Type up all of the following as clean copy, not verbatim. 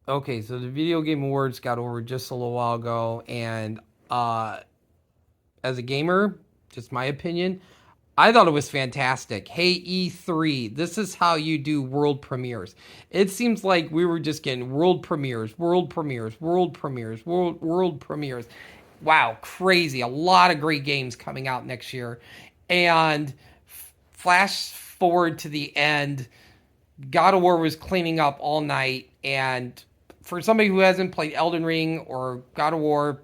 Okay, so the Video Game Awards got over just a little while ago, and as a gamer, just my opinion, I thought it was fantastic. Hey, E3, this is how you do world premieres. It seems like we were just getting world premieres, world premieres, world premieres, world premieres. Wow, crazy. A lot of great games coming out next year. And flash forward to the end, God of War was cleaning up all night, and for somebody who hasn't played Elden Ring or God of War,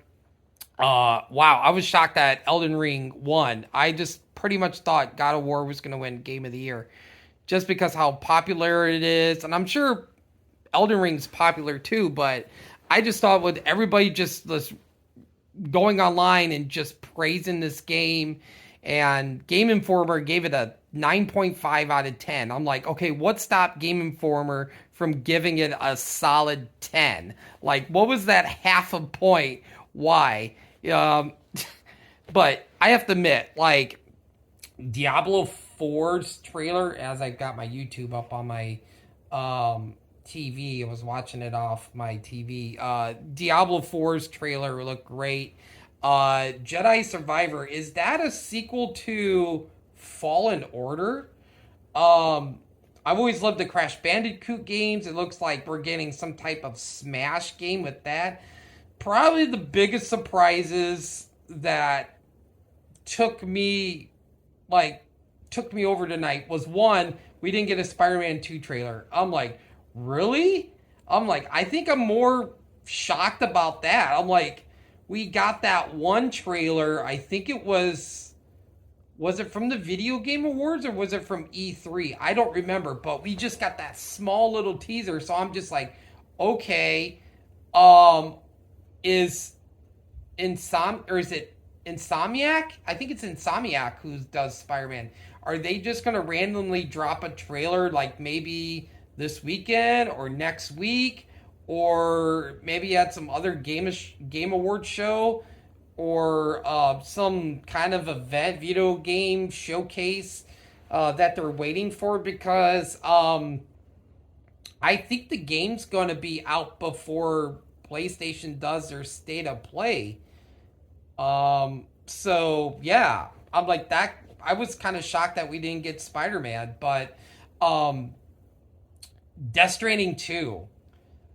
wow, I was shocked that Elden Ring won. I just pretty much thought God of War was going to win Game of the Year just because how popular it is. And I'm sure Elden Ring's popular too, but I just thought with everybody just this going online and just praising this game, and Game Informer gave it a 9.5 out of 10. I'm like, okay, what stopped Game Informer from giving it a solid 10? Like, what was that half a point? Why? Um, but I have to admit, like, Diablo 4's trailer, as I got my YouTube up on my TV, I was watching it off my TV. Diablo 4's trailer looked great. Jedi Survivor, is that a sequel to Fallen Order? Um, I've always loved the Crash Bandicoot games. It looks like we're getting some type of Smash game with that. Probably the biggest surprises that took me like took me over tonight was one, we didn't get a Spider-Man 2 trailer. I'm like, really? I'm like, I think I'm more shocked about that. I'm like, we got that one trailer. I think it was it from the Video Game Awards or was it from E3? I don't remember, but we just got that small little teaser. So I'm just like, okay, um, is is it Insomniac? I think it's Insomniac who does Spider-Man. Are they just gonna randomly drop a trailer like maybe this weekend or next week, or maybe at some other game award show, or some kind of event, video game showcase that they're waiting for? Because I think the game's gonna be out before PlayStation does their state of play. So yeah, I'm like that. I was kind of shocked that we didn't get Spider Man, but um, Death Stranding 2.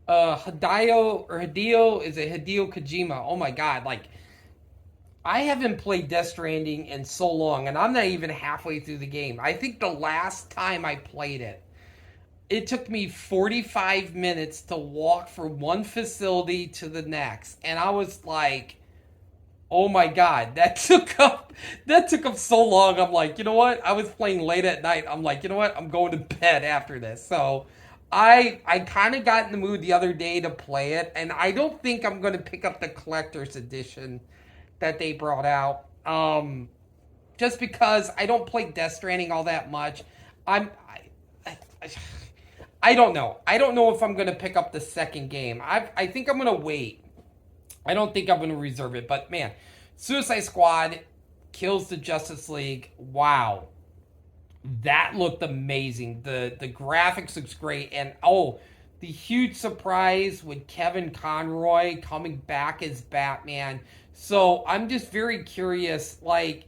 Hideo, is it Hideo Kojima? Oh my god, like I haven't played Death Stranding in so long, and I'm not even halfway through the game. I think the last time I played it, it took me 45 minutes to walk from one facility to the next, and I was like, oh my god, that took up so long. I'm like, you know what? I was playing late at night. I'm like, you know what? I'm going to bed after this. So I kind of got in the mood the other day to play it, and I don't think I'm going to pick up the collector's edition that they brought out. Just because I don't play Death Stranding all that much. I'm I, I don't know. I don't know if I'm going to pick up the second game. I think I'm going to wait. I don't think I'm going to reserve it, but man, Suicide Squad kills the Justice League. Wow, that looked amazing. The graphics looks great, and oh, the huge surprise with Kevin Conroy coming back as Batman. So I'm just very curious. Like,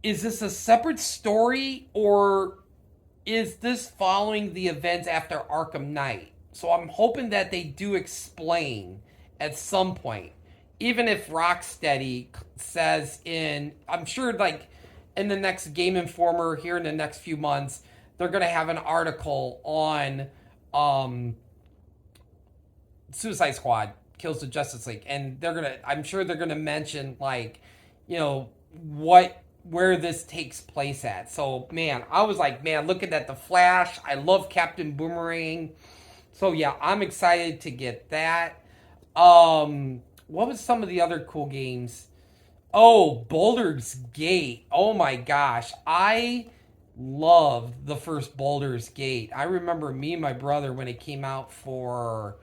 is this a separate story, or is this following the events after Arkham Knight? So I'm hoping that they do explain at some point, even if Rocksteady says I'm sure like in the next Game Informer here in the next few months, they're gonna have an article on um, Suicide Squad kills the Justice League, and I'm sure they're gonna mention like, you know, what where this takes place at. So man, I was like, man, looking at the Flash, I love Captain Boomerang. So yeah, I'm excited to get that. What was some of the other cool games? Oh, Baldur's Gate. Oh my gosh, I loved the first Baldur's Gate. I remember me and my brother when it came out for,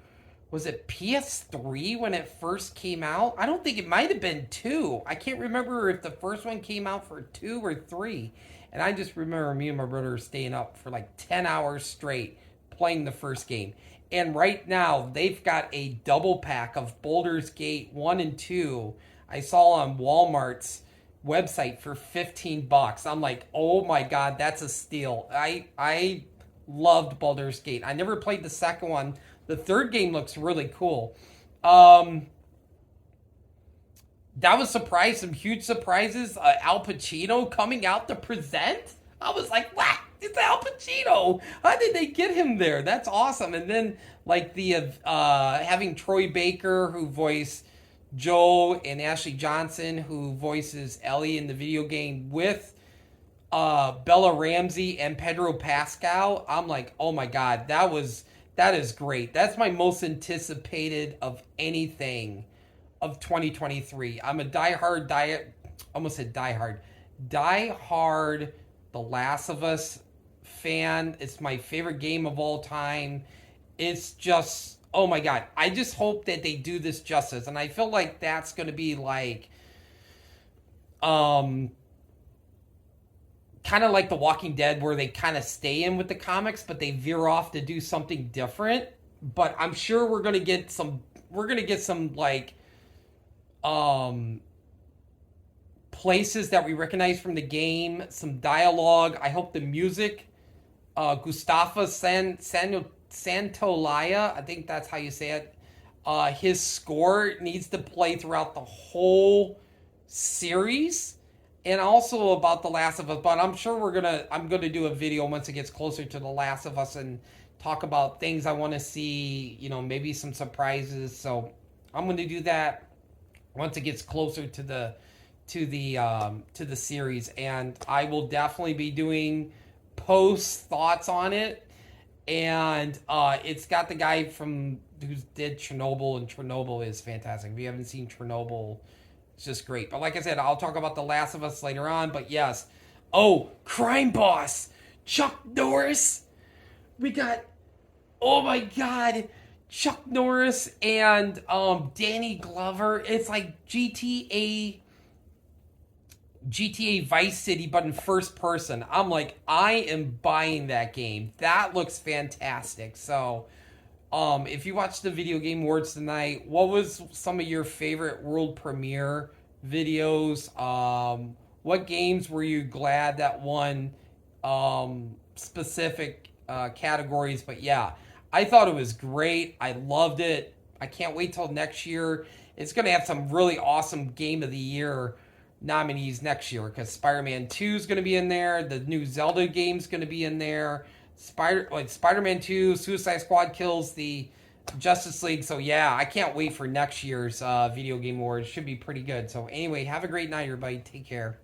was it PS3 when it first came out? I don't think it might have been 2. I can't remember if the first one came out for 2 or 3. And I just remember me and my brother staying up for like 10 hours straight playing the first game. And right now, they've got a double pack of Baldur's Gate 1 and 2. I saw on Walmart's website for $15. I'm like, oh my god, that's a steal. I loved Baldur's Gate. I never played the second one. The third game looks really cool. That was surprise, some huge surprises. Al Pacino coming out to present. I was like, what? It's Al Pacino. How did they get him there? That's awesome. And then like the having Troy Baker who voiced Joe and Ashley Johnson who voices Ellie in the video game with Bella Ramsey and Pedro Pascal. I'm like, oh my god, that is great. That's my most anticipated of anything of 2023. I'm a diehard The Last of Us fan. It's my favorite game of all time. It's just, oh my god. I just hope that they do this justice. And I feel like that's going to be like kind of like The Walking Dead, where they kind of stay in with the comics but they veer off to do something different. But I'm sure we're going to get some like places that we recognize from the game, some dialogue. I hope the music, Gustavo Santolaya, I think that's how you say it, his score needs to play throughout the whole series, and also about The Last of Us. But I'm sure I'm gonna do a video once it gets closer to The Last of Us and talk about things I want to see, maybe some surprises. So I'm going to do that once it gets closer to the series, and I will definitely be doing post thoughts on it. And it's got the guy who did Chernobyl, and Chernobyl is fantastic. If you haven't seen Chernobyl, it's just great. But like I said, I'll talk about The Last of Us later on. But yes, Crime Boss Chuck Norris. We got, oh my god, Chuck Norris and Danny Glover. It's like GTA Vice City, but in first person. I'm like, I am buying that game. That looks fantastic. So, if you watched the Video Game Awards tonight, what was some of your favorite world premiere videos? What games were you glad that won specific categories? But yeah, I thought it was great. I loved it. I can't wait till next year. It's going to have some really awesome Game of the Year nominees next year, because Spider-Man 2 is going to be in there. The new Zelda game is going to be in there. Spider-Man 2, Suicide Squad kills the Justice League. So yeah, I can't wait for next year's Video Game Awards. Should be pretty good. So anyway, have a great night, everybody. Take care.